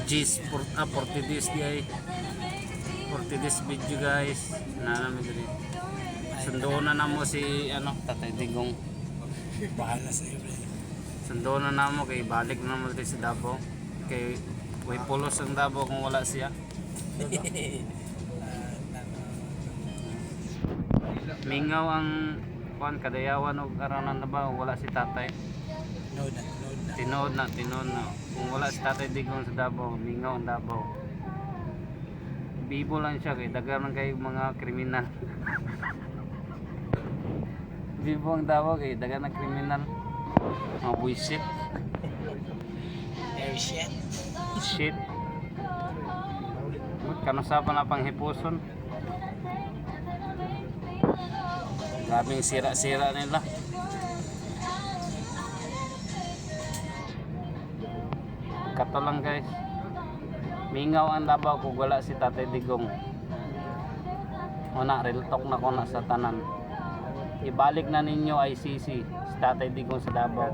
G's 40 days di ay 40 days video guys na namin dito. Sundo na namo si Tatay Digong. Bahala sa iyo. Sundo na namo kay balik na namo dito sa Davao. Kay way pulos ang Davao kung wala siya. Mingaw ang kadayawan og aranan na ba wala si tatay. Tinood na. Kung wala si Tatay Digong sa Davao, mingaw ang Davao. Bibo lang siya kay daghan kay mga kriminal. Bibo ang Davao kay daghan ng kriminal. Mga buisit. Very shit. Shit. Kanusapan na panghipuson. Grabing sira-sira nila. Kato lang guys. Mingaw ang Davao kung wala si Tatay Digong. Una, real talk na ko na sa tanan. Ibalik na ninyo ICC si Tatay Digong sa Davao.